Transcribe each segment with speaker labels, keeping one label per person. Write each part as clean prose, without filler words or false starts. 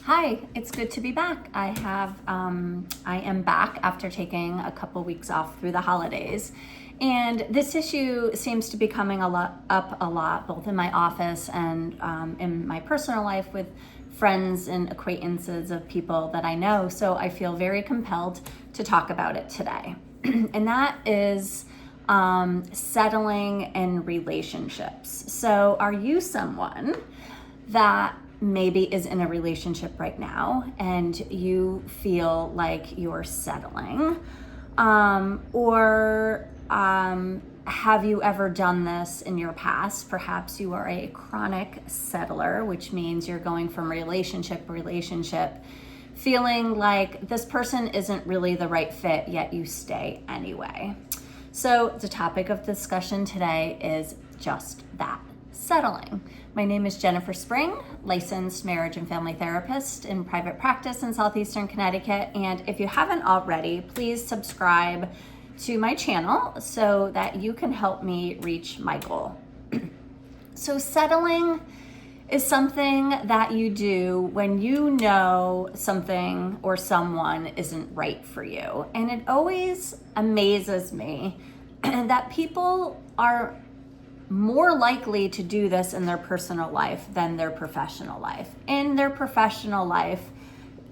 Speaker 1: Hi, it's good to be back. I am back after taking a couple weeks off through the holidays. And this issue seems to be coming up a lot, both in my office and in my personal life with friends and acquaintances of people that I know. So I feel very compelled to talk about it today. And that is settling in relationships. So are you someone that maybe is in a relationship right now and you feel like you're settling? Or have you ever done this in your past? Perhaps you are a chronic settler, which means you're going from relationship to relationship, feeling like this person isn't really the right fit, yet you stay anyway. So the topic of discussion today is just that, settling. My name is Jennifer Spring, licensed marriage and family therapist in private practice in Southeastern Connecticut. And if you haven't already, please subscribe to my channel so that you can help me reach my goal. So settling is something that you do when you know something or someone isn't right for you. And it always amazes me that people are more likely to do this in their personal life than their professional life. In their professional life,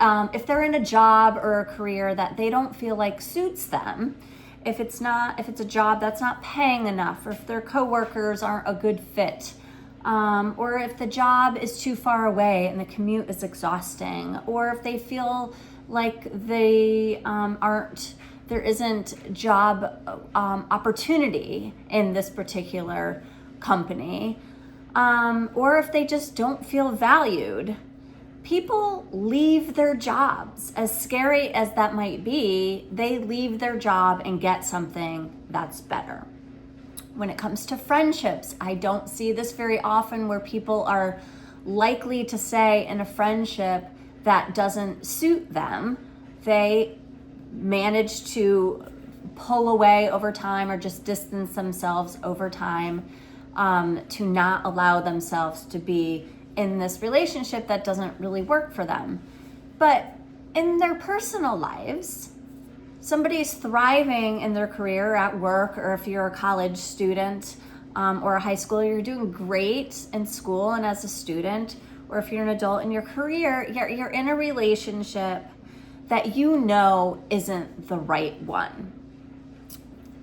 Speaker 1: if they're in a job or a career that they don't feel like suits them, if it's a job that's not paying enough, or if their coworkers aren't a good fit, or if the job is too far away and the commute is exhausting, or if they feel like there isn't job opportunity in this particular company, or if they just don't feel valued, people leave their jobs. As scary as that might be, they leave their job and get something that's better. When it comes to friendships, I don't see this very often, where people are likely to say in a friendship that doesn't suit them, they manage to pull away over time or just distance themselves over time, to not allow themselves to be in this relationship that doesn't really work for them. But in their personal lives, somebody's thriving in their career at work, or if you're a college student or a high schooler, you're doing great in school and as a student, or if you're an adult in your career, you're in a relationship that you know isn't the right one.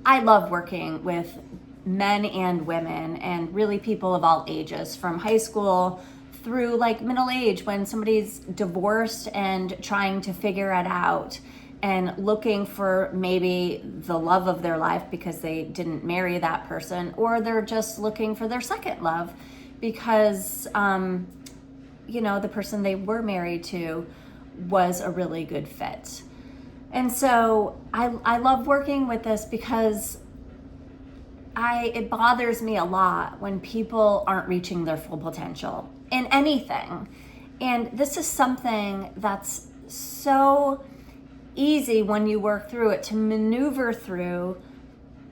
Speaker 1: I love working with men and women, and really people of all ages, from high school through like middle age, when somebody's divorced and trying to figure it out and looking for maybe the love of their life because they didn't marry that person, or they're just looking for their second love because the person they were married to was a really good fit. And so I love working with this because it bothers me a lot when people aren't reaching their full potential in anything. And this is something that's so easy when you work through it, to maneuver through,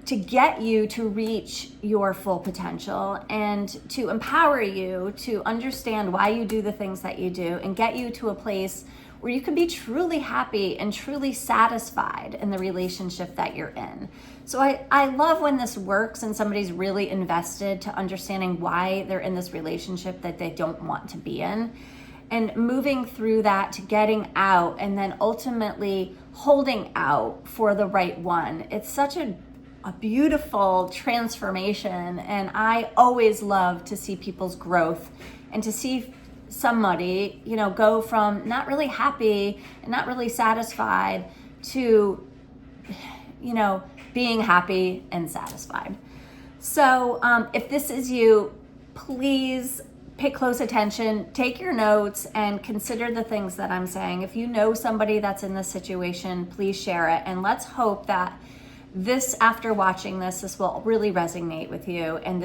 Speaker 1: to get you to reach your full potential and to empower you to understand why you do the things that you do, and get you to a place where you can be truly happy and truly satisfied in the relationship that you're in. So I love when this works and somebody's really invested to understanding why they're in this relationship that they don't want to be in, and moving through that to getting out, and then ultimately holding out for the right one. It's such a beautiful transformation, and I always love to see people's growth and to see somebody, go from not really happy and not really satisfied to, being happy and satisfied. So if this is you, please pay close attention, take your notes, and consider the things that I'm saying. If you know somebody that's in this situation, please share it. And let's hope that after watching this will really resonate with you, and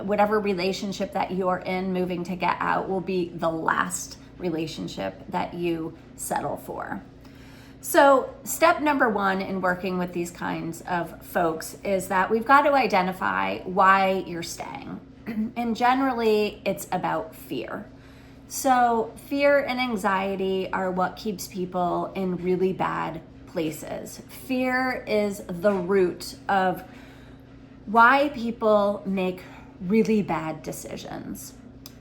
Speaker 1: whatever relationship that you're in moving to get out will be the last relationship that you settle for. So step number one in working with these kinds of folks is that we've got to identify why you're staying. And generally it's about fear. So fear and anxiety are what keeps people in really bad places. Fear is the root of why people make really bad decisions,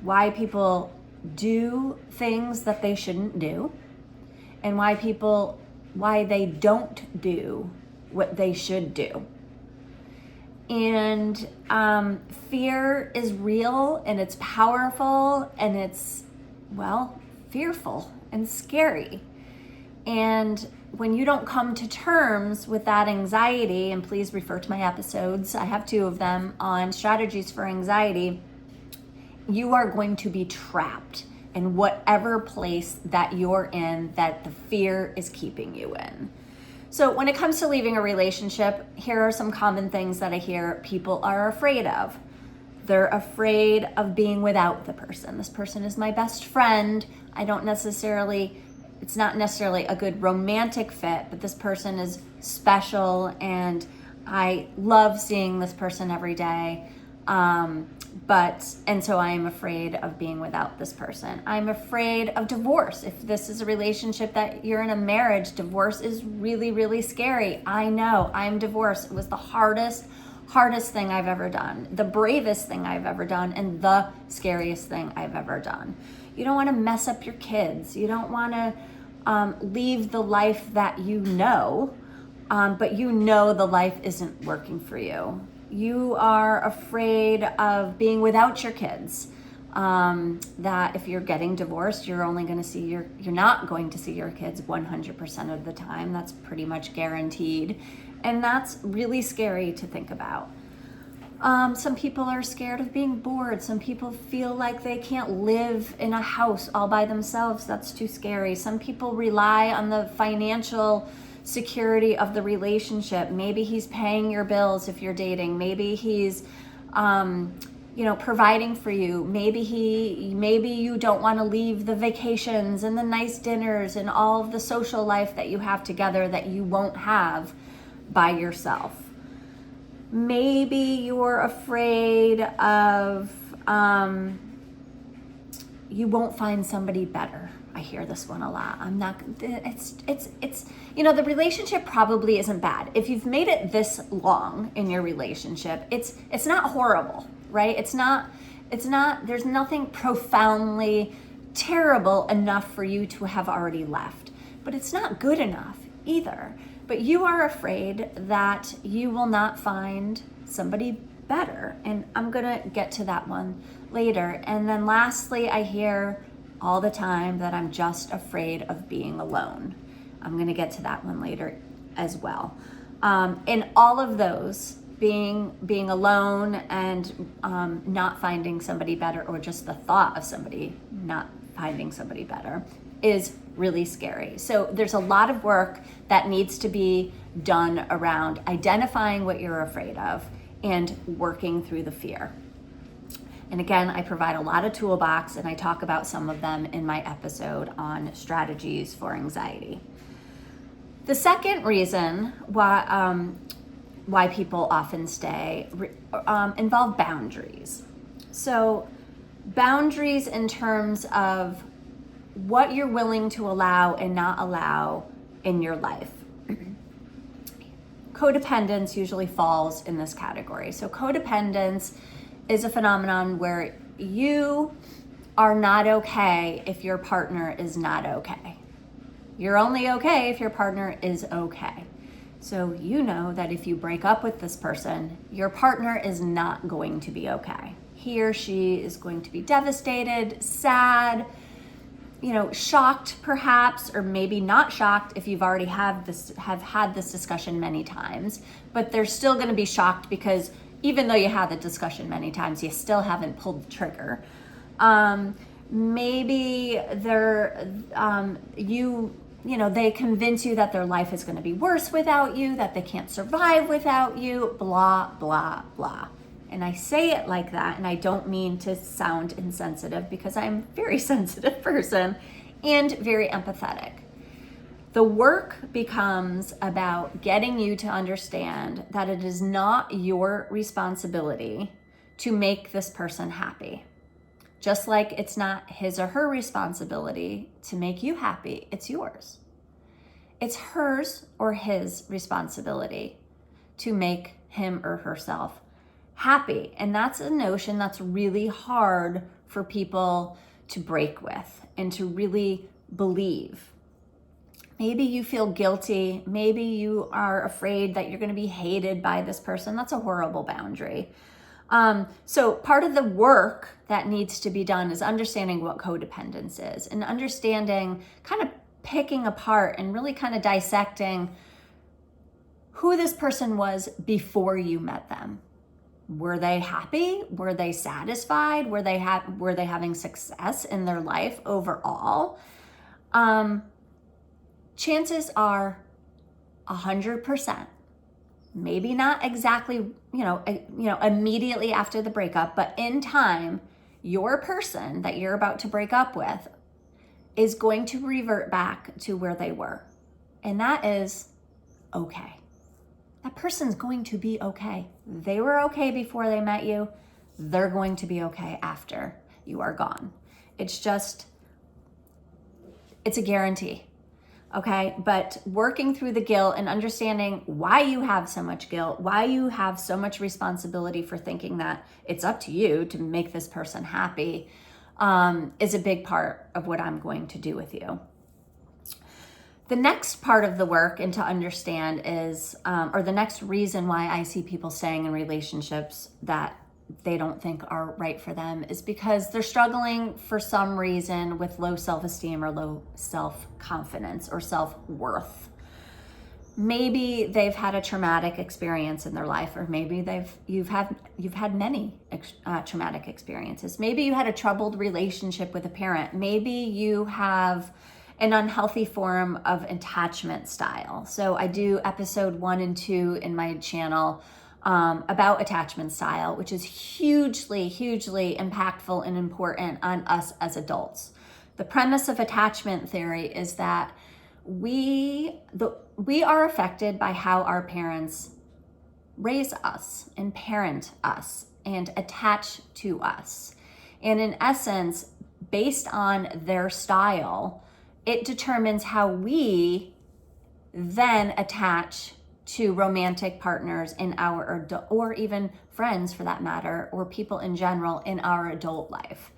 Speaker 1: why people do things that they shouldn't do, and why they don't do what they should do. And fear is real, and it's powerful, and it's, well, fearful and scary. And when you don't come to terms with that anxiety, and please refer to my episodes, I have 2 of them on strategies for anxiety, you are going to be trapped in whatever place that you're in that the fear is keeping you in. So when it comes to leaving a relationship, here are some common things that I hear people are afraid of. They're afraid of being without the person. This person is my best friend. It's not necessarily a good romantic fit, but this person is special and I love seeing this person every day. And so I am afraid of being without this person. I'm afraid of divorce. If this is a relationship that you're in a marriage, divorce is really, really scary. I know, I'm divorced. It was the hardest thing I've ever done, the bravest thing I've ever done, and the scariest thing I've ever done. You don't want to mess up your kids. You don't want to leave the life that you know, but you know the life isn't working for you. You are afraid of being without your kids. That if you're getting divorced, you're not going to see your kids 100% of the time. That's pretty much guaranteed. And that's really scary to think about. Some people are scared of being bored. Some people feel like they can't live in a house all by themselves. That's too scary. Some people rely on the financial security of the relationship. Maybe he's paying your bills if you're dating. Maybe he's providing for you. Maybe you don't want to leave the vacations and the nice dinners and all of the social life that you have together that you won't have by yourself. Maybe you're afraid of you won't find somebody better. I hear this one a lot. The relationship probably isn't bad. If you've made it this long in your relationship, it's not horrible, right? It's not, there's nothing profoundly terrible enough for you to have already left, but it's not good enough either. But you are afraid that you will not find somebody better. And I'm gonna get to that one later. And then lastly, I hear all the time that I'm just afraid of being alone. I'm gonna get to that one later as well. And all of those, being alone and not finding somebody better, or just the thought of somebody not finding somebody better, is really scary. So there's a lot of work that needs to be done around identifying what you're afraid of and working through the fear. And again, I provide a lot of toolbox, and I talk about some of them in my episode on strategies for anxiety. The second reason why people often stay involve boundaries. So boundaries in terms of what you're willing to allow and not allow in your life. Codependence usually falls in this category. So codependence is a phenomenon where you are not okay if your partner is not okay. You're only okay if your partner is okay. So you know that if you break up with this person, your partner is not going to be okay. He or she is going to be devastated, sad, shocked perhaps, or maybe not shocked if you've already have had this discussion many times, but they're still going to be shocked because even though you had the discussion many times, you still haven't pulled the trigger. Maybe they convince you that their life is going to be worse without you, that they can't survive without you, blah, blah, blah. And I say it like that, and I don't mean to sound insensitive, because I'm a very sensitive person and very empathetic. The work becomes about getting you to understand that it is not your responsibility to make this person happy. Just like it's not his or her responsibility to make you happy, it's yours. It's hers or his responsibility to make him or herself happy. And that's a notion that's really hard for people to break with and to really believe. Maybe you feel guilty. Maybe you are afraid that you're going to be hated by this person. That's a horrible boundary. So part of the work that needs to be done is understanding what codependence is and understanding, kind of picking apart and really kind of dissecting who this person was before you met them. Were they happy? Were they satisfied? Were they having success in their life overall? Chances are 100%. Maybe not exactly, immediately after the breakup, but in time, your person that you're about to break up with is going to revert back to where they were. And that is okay. That person's going to be okay. They were okay before they met you. They're going to be okay after you are gone. It's a guarantee. Okay, but working through the guilt and understanding why you have so much guilt, why you have so much responsibility for thinking that it's up to you to make this person happy, is a big part of what I'm going to do with you. The next part of the work and to understand is, or the next reason why I see people staying in relationships that they don't think are right for them is because they're struggling for some reason with low self-esteem or low self-confidence or self-worth. Maybe they've had a traumatic experience in their life, or maybe you've had many traumatic experiences. Maybe you had a troubled relationship with a parent. Maybe you have an unhealthy form of attachment style. So I do episode 1 and 2 in my channel about attachment style, which is hugely, hugely impactful and important on us as adults. The premise of attachment theory is that we are affected by how our parents raise us and parent us and attach to us. And in essence, based on their style, it determines how we then attach to romantic partners in our or even friends for that matter, or people in general in our adult life.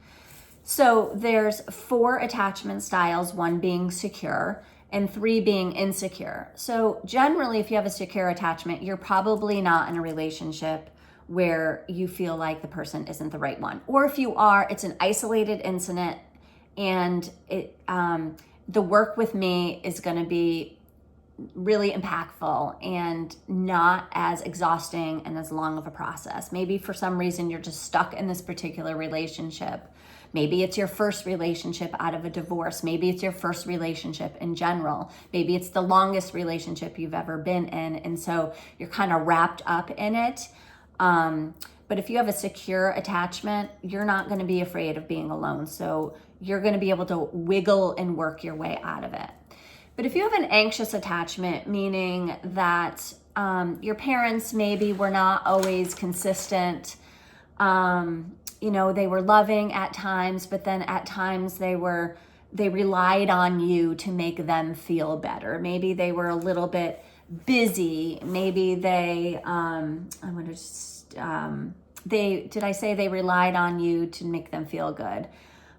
Speaker 1: So there's 4 attachment styles, 1 being secure and 3 being insecure. So generally, if you have a secure attachment, you're probably not in a relationship where you feel like the person isn't the right one. Or if you are, it's an isolated incident, and the work with me is going to be really impactful and not as exhausting and as long of a process. Maybe for some reason you're just stuck in this particular relationship. Maybe it's your first relationship out of a divorce. Maybe it's your first relationship in general. Maybe it's the longest relationship you've ever been in, and so you're kind of wrapped up in it. But if you have a secure attachment, you're not going to be afraid of being alone. So you're going to be able to wiggle and work your way out of it. But if you have an anxious attachment, meaning that your parents maybe were not always consistent, they were loving at times, but then at times they relied on you to make them feel better. Maybe they were a little bit busy. Maybe they relied on you to make them feel good.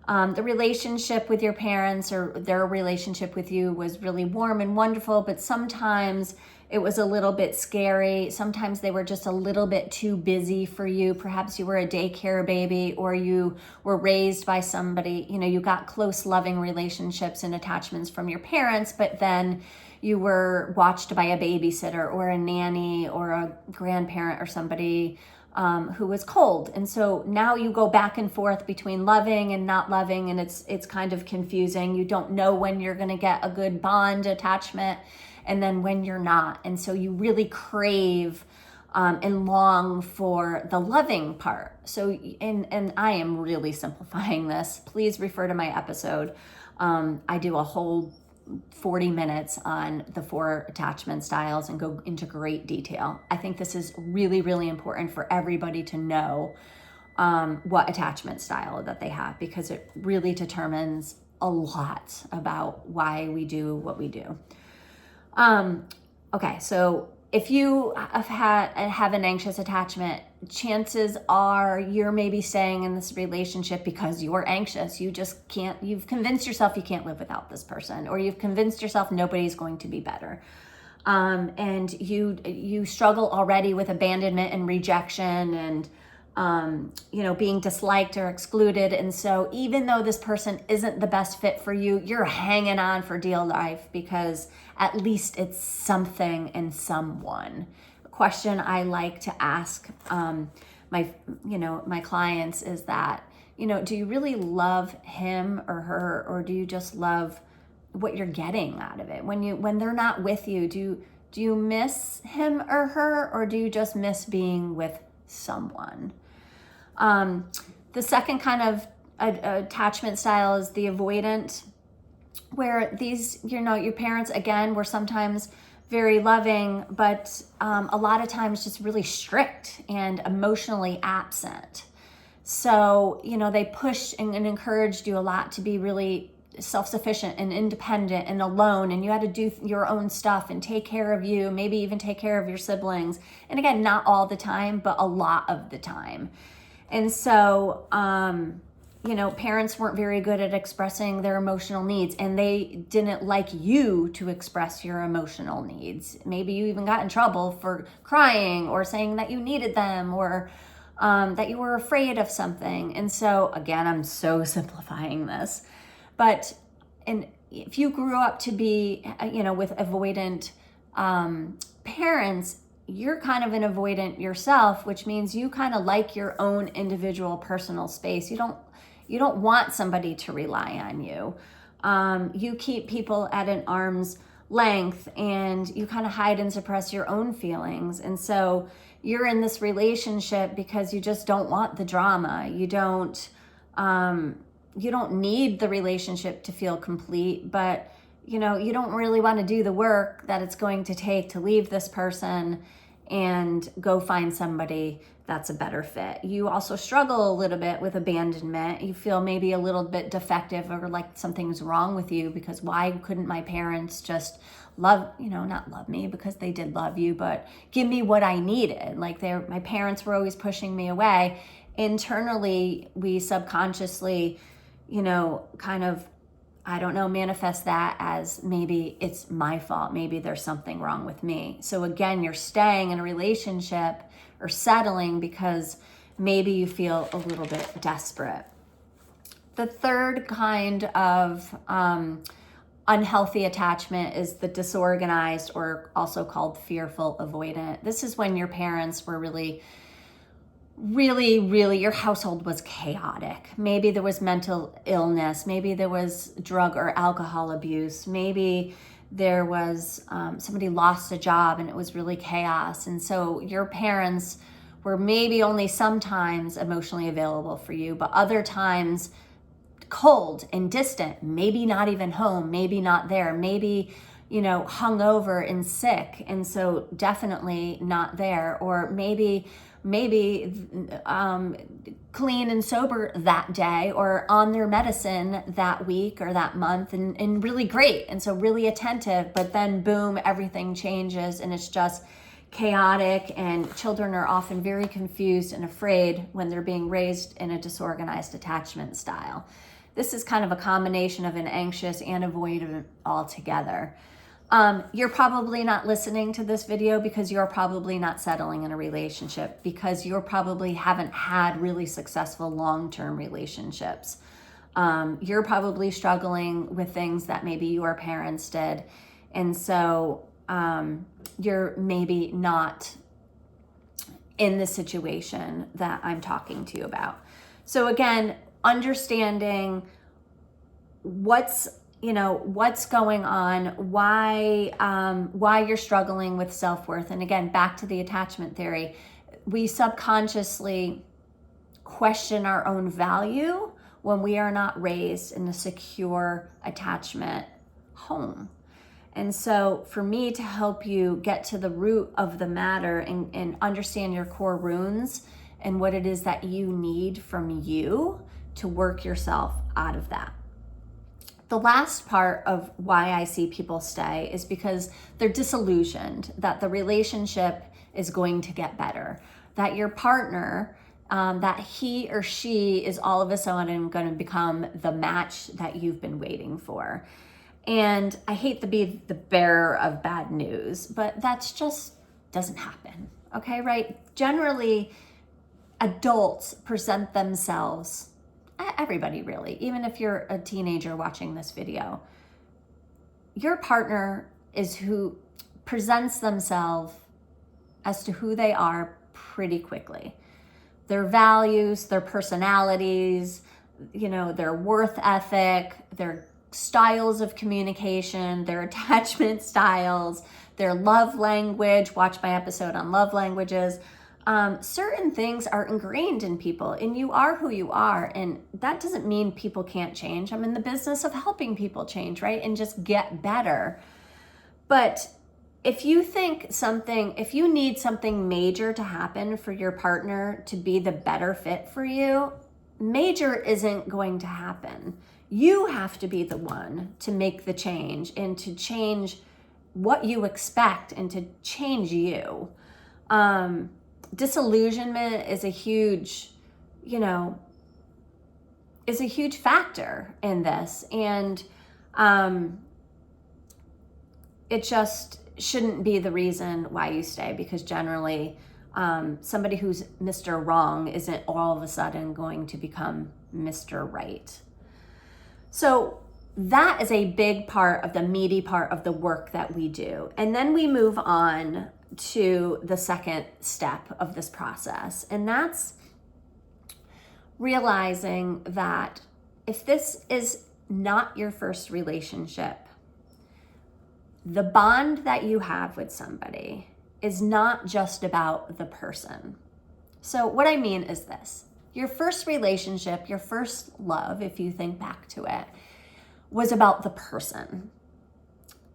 Speaker 1: The relationship with your parents or their relationship with you was really warm and wonderful, but sometimes it was a little bit scary. Sometimes they were just a little bit too busy for you. Perhaps you were a daycare baby, or you were raised by somebody, you got close, loving relationships and attachments from your parents, but then you were watched by a babysitter or a nanny or a grandparent or somebody who was cold. And so now you go back and forth between loving and not loving, and it's kind of confusing. You don't know when you're going to get a good bond attachment and then when you're not. And so you really crave and long for the loving part. So, and I am really simplifying this. Please refer to my episode. I do a whole 40 minutes on the 4 attachment styles and go into great detail. I think this is really, really important for everybody to know what attachment style that they have, because it really determines a lot about why we do what we do. Okay, so if you have an anxious attachment, chances are you're maybe staying in this relationship because you're anxious. You just can't, you've convinced yourself you can't live without this person, or you've convinced yourself nobody's going to be better. And you struggle already with abandonment and rejection and, being disliked or excluded. And so even though this person isn't the best fit for you, you're hanging on for dear life because at least it's something and someone. A question I like to ask my clients is that, do you really love him or her, or do you just love what you're getting out of it? When they're not with you, do you miss him or her, or do you just miss being with someone? The second kind of attachment style is the avoidant, where these, your parents, again, were sometimes very loving, but a lot of times just really strict and emotionally absent. So, they pushed and encouraged you a lot to be really self-sufficient and independent and alone, and you had to do your own stuff and take care of you, maybe even take care of your siblings. And again, not all the time, but a lot of the time. And so, parents weren't very good at expressing their emotional needs, and they didn't like you to express your emotional needs. Maybe you even got in trouble for crying or saying that you needed them, or that you were afraid of something. And so, again, I'm so simplifying this, but if you grew up to be, with avoidant parents, you're kind of an avoidant yourself, which means you kind of like your own individual personal space. You don't want somebody to rely on you. You keep people at an arm's length, and you kind of hide and suppress your own feelings. And so you're in this relationship because you just don't want the drama. You don't need the relationship to feel complete, but you don't really want to do the work that it's going to take to leave this person and go find somebody that's a better fit. You also struggle a little bit with abandonment. You feel maybe a little bit defective, or like something's wrong with you, because why couldn't my parents just not love me, because they did love you, but give me what I needed. Like my parents were always pushing me away. Internally, we subconsciously, kind of, manifest that as maybe it's my fault. Maybe there's something wrong with me. So again, you're staying in a relationship or settling because maybe you feel a little bit desperate. The third kind of unhealthy attachment is the disorganized, or also called fearful avoidant. This is when your parents were really, your household was chaotic. Maybe there was mental illness. Maybe there was drug or alcohol abuse. Maybe there was somebody lost a job and it was really chaos. And so your parents were maybe only sometimes emotionally available for you, but other times cold and distant, maybe not even home, maybe not there, maybe hungover and sick, and so definitely not there. Or maybe clean and sober that day, or on their medicine that week or that month, and really great, and so really attentive, but then boom, everything changes and it's just chaotic. And children are often very confused and afraid when they're being raised in a disorganized attachment style. This is kind of a combination of an anxious and avoidant altogether. You're probably not listening to this video because you're probably not settling in a relationship, because you probably haven't had really successful long-term relationships. You're probably struggling with things that maybe your parents did. And so you're maybe not in the situation that I'm talking to you about. So again, understanding what's going on, why you're struggling with self-worth. And again, back to the attachment theory, we subconsciously question our own value when we are not raised in a secure attachment home. And so for me to help you get to the root of the matter and understand your core wounds and what it is that you need from you to work yourself out of that. The last part of why I see people stay is because they're disillusioned that the relationship is going to get better, that your partner, that he or she is all of a sudden going to become the match that you've been waiting for. And I hate to be the bearer of bad news, but that's just doesn't happen. Okay, right? Generally, adults present themselves, everybody really, even if you're a teenager watching this video, your partner is who presents themselves as to who they are pretty quickly. Their values, their personalities, their worth ethic, their styles of communication, their attachment styles, their love language. Watch my episode on love languages. Certain things are ingrained in people, and you are who you are. And that doesn't mean people can't change. I'm in the business of helping people change, right? And just get better. But if you need something major to happen for your partner to be the better fit for you, major isn't going to happen. You have to be the one to make the change and to change what you expect and to change you. Disillusionment is a huge factor in this. And it just shouldn't be the reason why you stay, because generally somebody who's Mr. Wrong isn't all of a sudden going to become Mr. Right. So that is a big part of the meaty part of the work that we do. And then we move on to the second step of this process. And that's realizing that if this is not your first relationship, the bond that you have with somebody is not just about the person. So what I mean is this: your first relationship, your first love, if you think back to it, was about the person,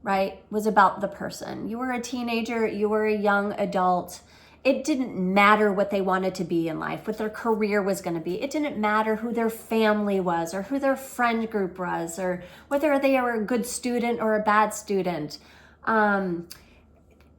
Speaker 1: right? Was about the person. You were a teenager, you were a young adult. It didn't matter what they wanted to be in life, what their career was going to be. It didn't matter who their family was or who their friend group was or whether they were a good student or a bad student.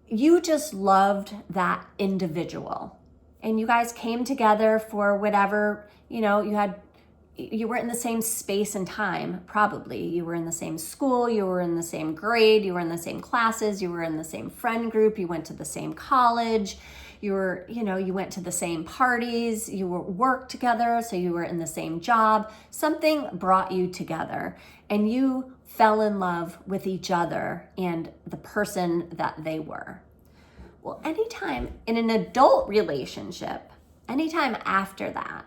Speaker 1: You just loved that individual. And you guys came together for whatever, you were in the same space and time, probably. You were in the same school, you were in the same grade, you were in the same classes, you were in the same friend group, you went to the same college, you went to the same parties, you worked together, so you were in the same job. Something brought you together and you fell in love with each other and the person that they were. Well, anytime in an adult relationship, anytime after that,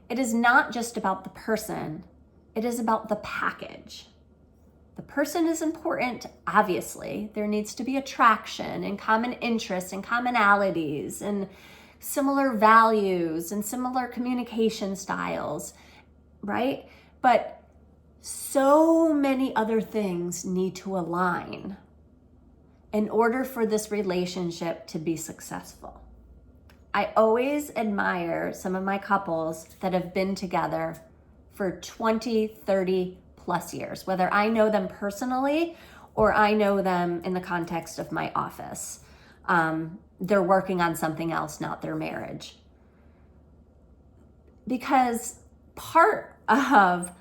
Speaker 1: it is not just about the person, it is about the package. The person is important, obviously. There needs to be attraction and common interests and commonalities and similar values and similar communication styles, right? But so many other things need to align in order for this relationship to be successful. I always admire some of my couples that have been together for 20, 30 plus years, whether I know them personally or I know them in the context of my office. They're working on something else, not their marriage. Because part of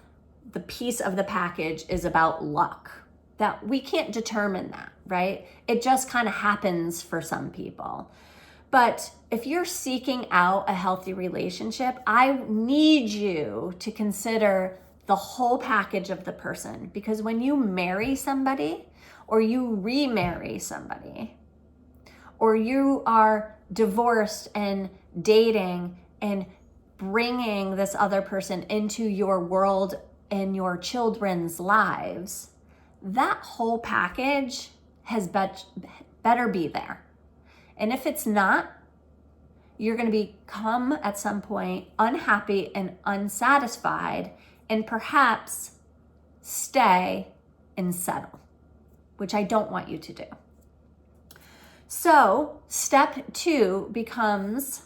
Speaker 1: the piece of the package is about luck. That we can't determine that, right? It just kind of happens for some people. But if you're seeking out a healthy relationship, I need you to consider the whole package of the person. Because when you marry somebody, or you remarry somebody, or you are divorced and dating and bringing this other person into your world and your children's lives, that whole package has better be there. And if it's not, you're going to become at some point unhappy and unsatisfied and perhaps stay and settle, which I don't want you to do. So step 2 becomes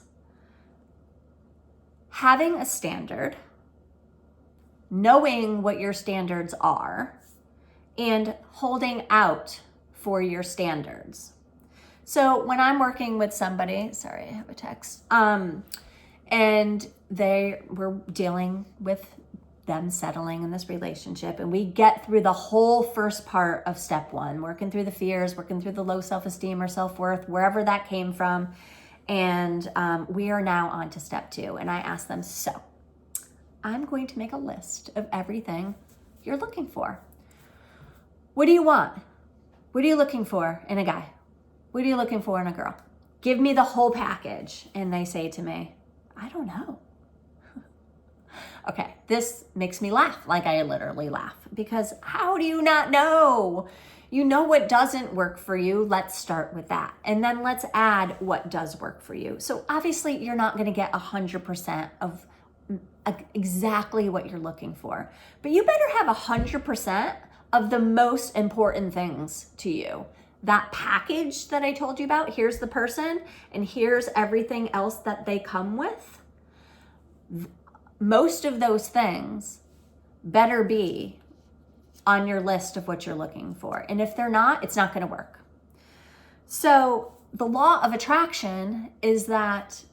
Speaker 1: having a standard, knowing what your standards are, and holding out for your standards. So when I'm working with somebody, sorry, I have a text, and they were dealing with them settling in this relationship, and we get through the whole first part of step one, working through the fears, working through the low self-esteem or self-worth, wherever that came from, and we are now on to step two. And I asked them, so I'm going to make a list of everything you're looking for. What do you want? What are you looking for in a guy? What are you looking for in a girl? Give me the whole package. And they say to me, I don't know. Okay, this makes me laugh, like I literally laugh, because how do you not know? You know what doesn't work for you. Let's start with that. And then let's add what does work for you. So obviously you're not going to get 100% of exactly what you're looking for, but you better have 100% of the most important things to you. That package that I told you about, here's the person and here's everything else that they come with. Most of those things better be on your list of what you're looking for. And if they're not, it's not going to work. So the law of attraction is that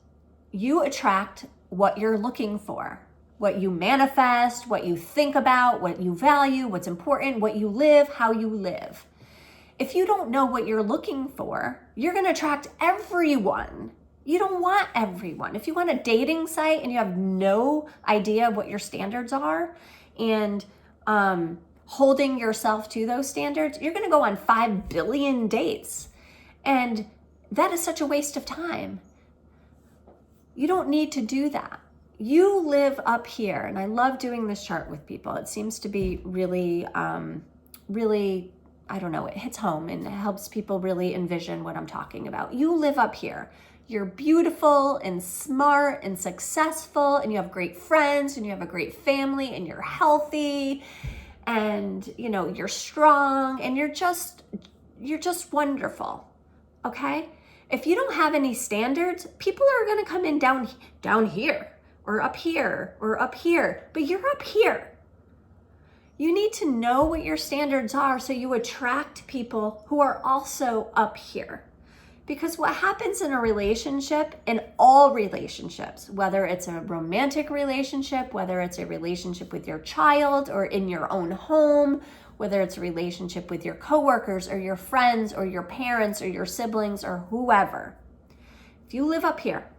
Speaker 1: you attract what you're looking for, what you manifest, what you think about, what you value, what's important, what you live, how you live. If you don't know what you're looking for, you're going to attract everyone. You don't want everyone. If you want a dating site and you have no idea what your standards are and holding yourself to those standards, you're going to go on 5 billion dates. And that is such a waste of time. You don't need to do that. You live up here. And I love doing this chart with people. It seems to be really, really, I don't know, it hits home and it helps people really envision what I'm talking about. You live up here. You're beautiful and smart and successful, and you have great friends and you have a great family and you're healthy and you're strong and you're just wonderful. Okay? If you don't have any standards, people are going to come in down here or up here or up here, but you're up here. You need to know what your standards are so you attract people who are also up here. Because what happens in a relationship, in all relationships, whether it's a romantic relationship, whether it's a relationship with your child or in your own home, whether it's a relationship with your coworkers or your friends or your parents or your siblings or whoever, if you live up here,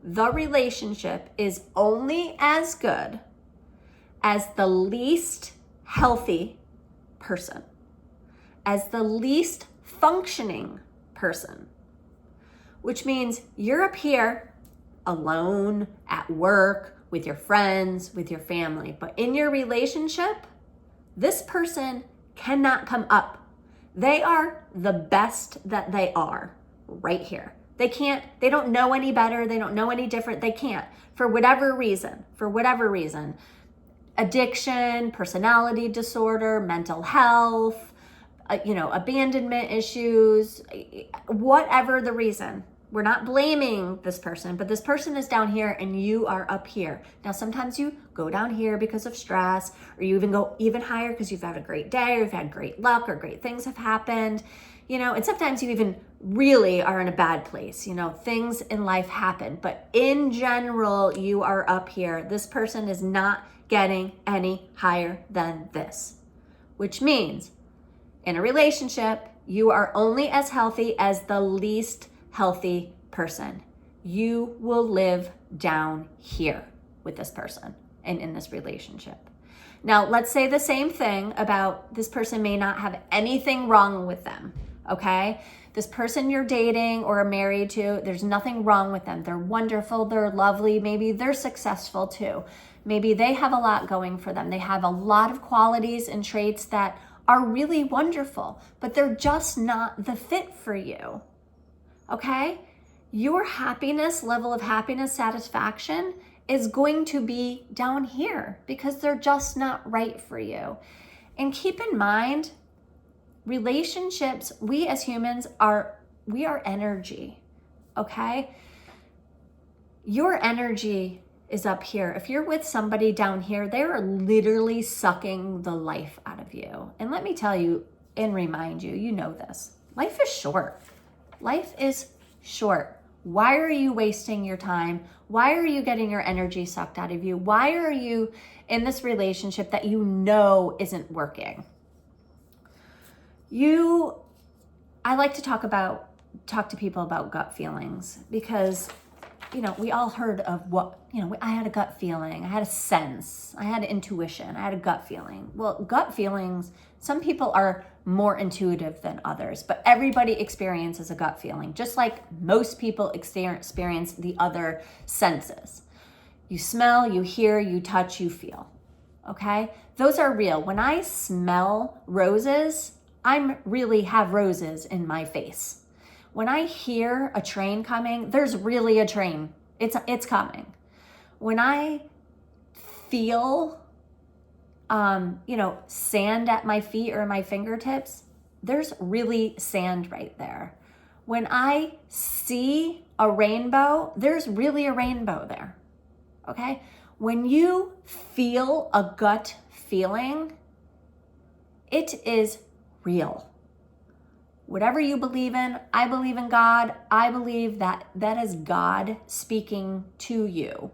Speaker 1: the relationship is only as good as the least healthy person, as the least functioning person, which means you're up here alone, at work, with your friends, with your family, but in your relationship, this person cannot come up. They are the best that they are right here. They don't know any better. They don't know any different. They can't, for whatever reason, addiction, personality disorder, mental health, abandonment issues, whatever the reason. We're not blaming this person, but this person is down here and you are up here. Now, sometimes you go down here because of stress, or you even go even higher because you've had a great day or you've had great luck or great things have happened, and sometimes you even really are in a bad place. Things in life happen, but in general, you are up here. This person is not getting any higher than this, which means in a relationship, you are only as healthy as the least healthy person. You will live down here with this person and in this relationship. Now, let's say the same thing about this person may not have anything wrong with them, okay? This person you're dating or are married to, there's nothing wrong with them. They're wonderful, they're lovely, maybe they're successful too. Maybe they have a lot going for them. They have a lot of qualities and traits that are really wonderful, but they're just not the fit for you, okay? Your level of happiness, satisfaction is going to be down here because they're just not right for you. And keep in mind, relationships, we as humans we are energy, okay? Your energy is up here. If you're with somebody down here, they're literally sucking the life out of you. And let me tell you and remind you, you know this. Life is short. Life is short. Why are you wasting your time? Why are you getting your energy sucked out of you? Why are you in this relationship that you know isn't working? I like to talk to people about gut feelings because, we all heard of I had a gut feeling, I had a sense, I had intuition, I had a gut feeling. Well, gut feelings, some people are more intuitive than others, but everybody experiences a gut feeling, just like most people experience the other senses. You smell, you hear, you touch, you feel, okay? Those are real. When I smell roses, I really have roses in my face. When I hear a train coming, there's really a train. It's coming. When I feel, sand at my feet or my fingertips, there's really sand right there. When I see a rainbow, there's really a rainbow there. Okay? When you feel a gut feeling, it is real. Whatever you believe in, I believe in God. I believe that is God speaking to you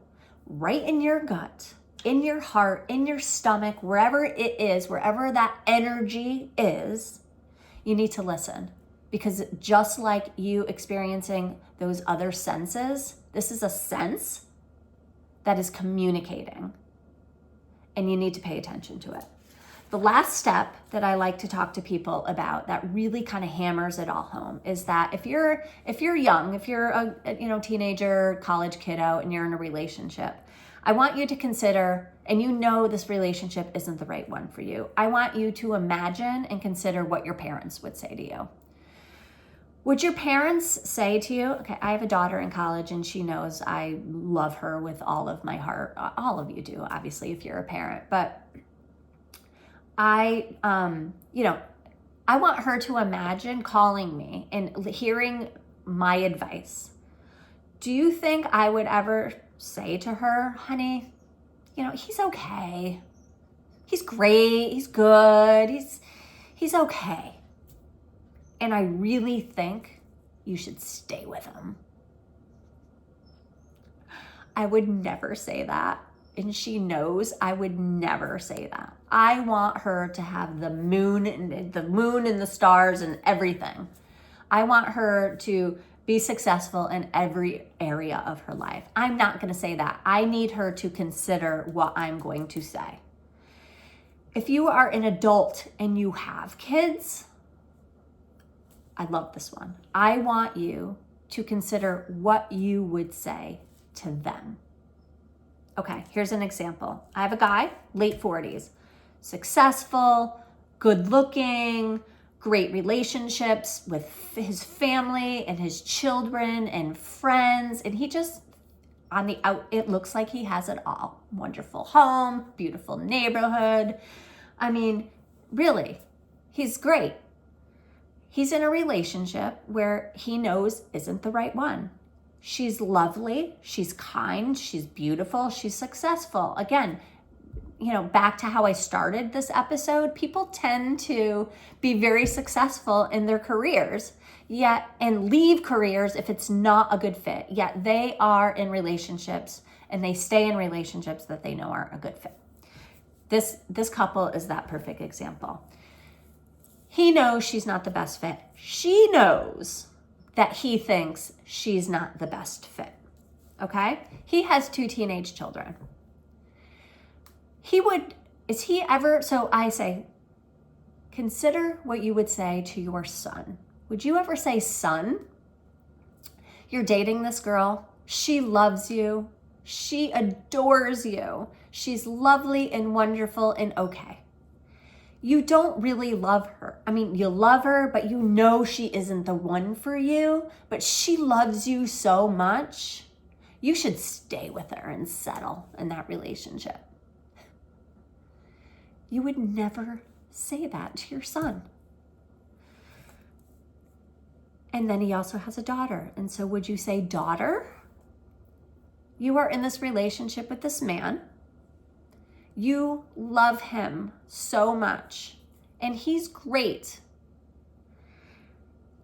Speaker 1: right in your gut, in your heart, in your stomach, wherever it is, wherever that energy is, you need to listen. Because just like you experiencing those other senses, this is a sense that is communicating, and you need to pay attention to it. The last step that I like to talk to people about that really kind of hammers it all home is that if you're young, if you're a teenager, college kiddo, and you're in a relationship, I want you to consider, and this relationship isn't the right one for you, I want you to imagine and consider what your parents would say to you. Would your parents say to you, okay, I have a daughter in college and she knows I love her with all of my heart. All of you do, obviously, if you're a parent, but I want her to imagine calling me and hearing my advice. Do you think I would ever say to her, honey, he's okay. He's great. He's good. He's okay. And I really think you should stay with him. I would never say that. And she knows I would never say that. I want her to have the moon and the stars and everything. I want her to be successful in every area of her life. I'm not going to say that. I need her to consider what I'm going to say. If you are an adult and you have kids, I love this one. I want you to consider what you would say to them. Okay, here's an example. I have a guy, late 40s, successful, good looking, great relationships with his family and his children and friends. And he just, it looks like he has it all. Wonderful home, beautiful neighborhood. I mean, really, he's great. He's in a relationship where he knows isn't the right one. She's lovely, she's kind, she's beautiful, she's successful. Again, back to how I started this episode, people tend to be very successful in their careers, and leave careers if it's not a good fit. Yet they are in relationships and they stay in relationships that they know aren't a good fit. This couple is that perfect example. He knows she's not the best fit. She knows that he thinks she's not the best fit, okay? He has 2 teenage children. So I say, consider what you would say to your son. Would you ever say, son, you're dating this girl, she loves you, she adores you, she's lovely and wonderful and okay. You don't really love her. I mean, you love her, but you know she isn't the one for you, but she loves you so much. You should stay with her and settle in that relationship. You would never say that to your son. And then he also has a daughter. And so would you say, daughter, You are in this relationship with this man. You love him so much, and he's great.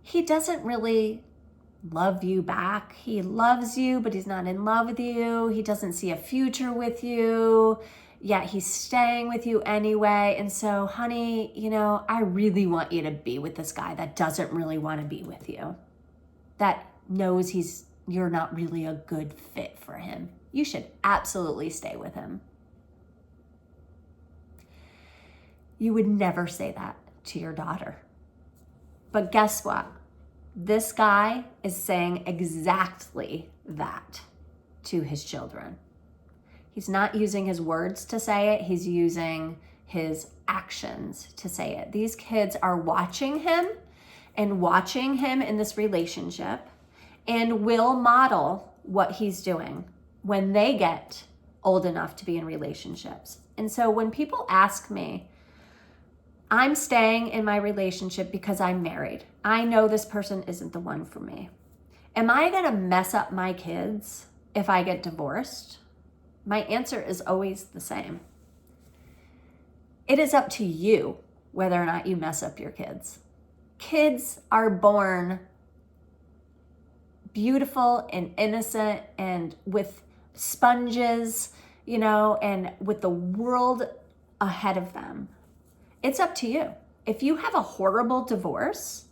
Speaker 1: He doesn't really love you back. He loves you, but he's not in love with you. He doesn't see a future with you, yet he's staying with you anyway. And so, honey, I really want you to be with this guy that doesn't really want to be with you, that knows you're not really a good fit for him. You should absolutely stay with him. You would never say that to your daughter. But guess what? This guy is saying exactly that to his children. He's not using his words to say it. He's using his actions to say it. These kids are watching him in this relationship and will model what he's doing when they get old enough to be in relationships. And so when people ask me, I'm staying in my relationship because I'm married, I know this person isn't the one for me. Am I going to mess up my kids if I get divorced? My answer is always the same. It is up to you whether or not you mess up your kids. Kids are born beautiful and innocent and with sponges, and with the world ahead of them. It's up to you. If you have a horrible divorce,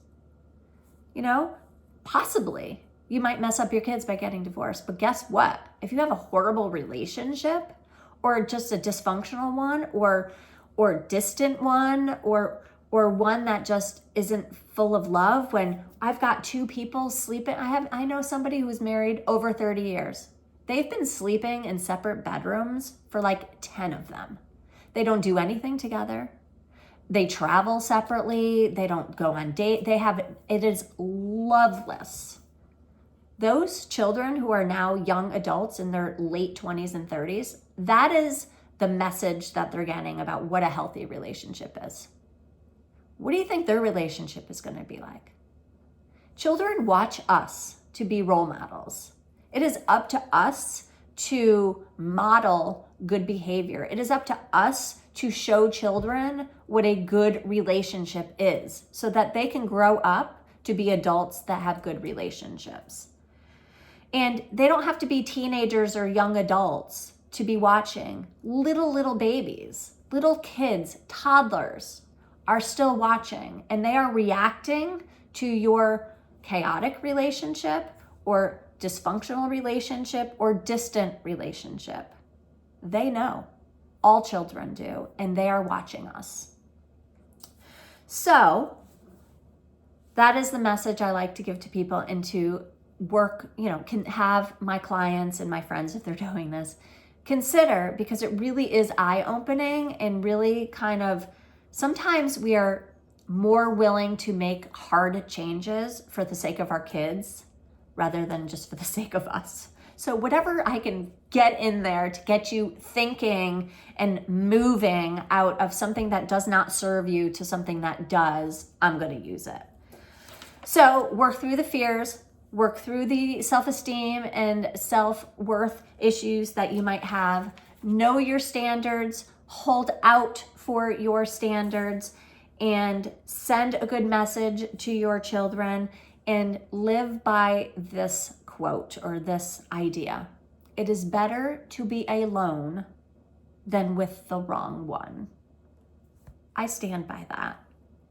Speaker 1: possibly you might mess up your kids by getting divorced. But guess what? If you have a horrible relationship or just a dysfunctional one or distant one or one that just isn't full of love, when I've got two people sleeping, I know somebody who was married over 30 years. They've been sleeping in separate bedrooms for like 10 of them. They don't do anything together. They travel separately. They don't go on date. It is loveless. Those children who are now young adults in their late 20s and 30s, that is the message that they're getting about what a healthy relationship is. What do you think their relationship is going to be like? Children watch us to be role models. It is up to us to model good behavior. It is up to us to show children what a good relationship is so that they can grow up to be adults that have good relationships. And they don't have to be teenagers or young adults to be watching. Little babies, little kids, toddlers are still watching, and they are reacting to your chaotic relationship or dysfunctional relationship or distant relationship. They know. All children do, and they are watching us. So that is the message I like to give to people and to work, can have my clients and my friends, if they're doing this, consider, because it really is eye-opening and really kind of, sometimes we are more willing to make hard changes for the sake of our kids rather than just for the sake of us. So whatever I can get in there to get you thinking and moving out of something that does not serve you to something that does, I'm going to use it. So work through the fears, work through the self-esteem and self-worth issues that you might have. Know your standards, hold out for your standards, and send a good message to your children, and live by this quote or this idea. It is better to be alone than with the wrong one. I stand by that.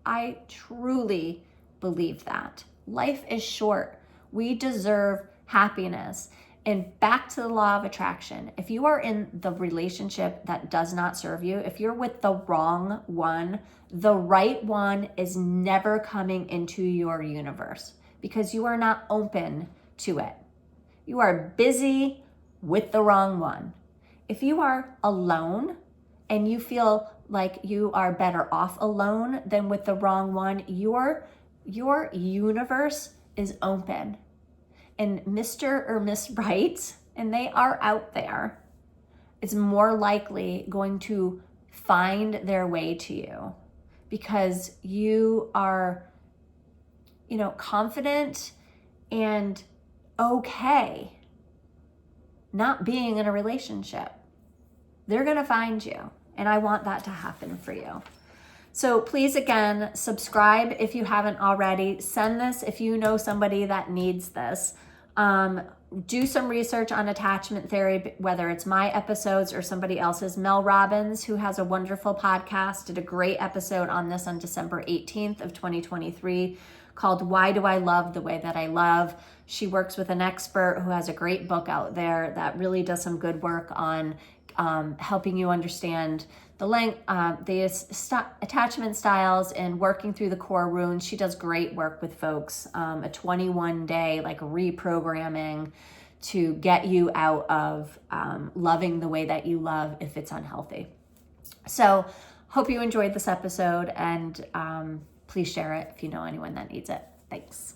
Speaker 1: I truly believe that. Life is short. We deserve happiness. And back to the law of attraction. If you are in the relationship that does not serve you, if you're with the wrong one, the right one is never coming into your universe because you are not open to it. You are busy with the wrong one. If you are alone and you feel like you are better off alone than with the wrong one, your universe is open. And Mr. or Miss Right, and they are out there, is more likely going to find their way to you because you are, confident and okay not being in a relationship. They're going to find you. And I want that to happen for you. So please, again, subscribe if you haven't already. Send this if you know somebody that needs this. Do some research on attachment theory, whether it's my episodes or somebody else's. Mel Robbins, who has a wonderful podcast, did a great episode on this on December 18th of 2023 called Why Do I Love the Way That I Love? She works with an expert who has a great book out there that really does some good work on helping you understand the attachment styles and working through the core wounds. She does great work with folks, a 21-day like reprogramming to get you out of loving the way that you love if it's unhealthy. So hope you enjoyed this episode, and please share it if you know anyone that needs it. Thanks.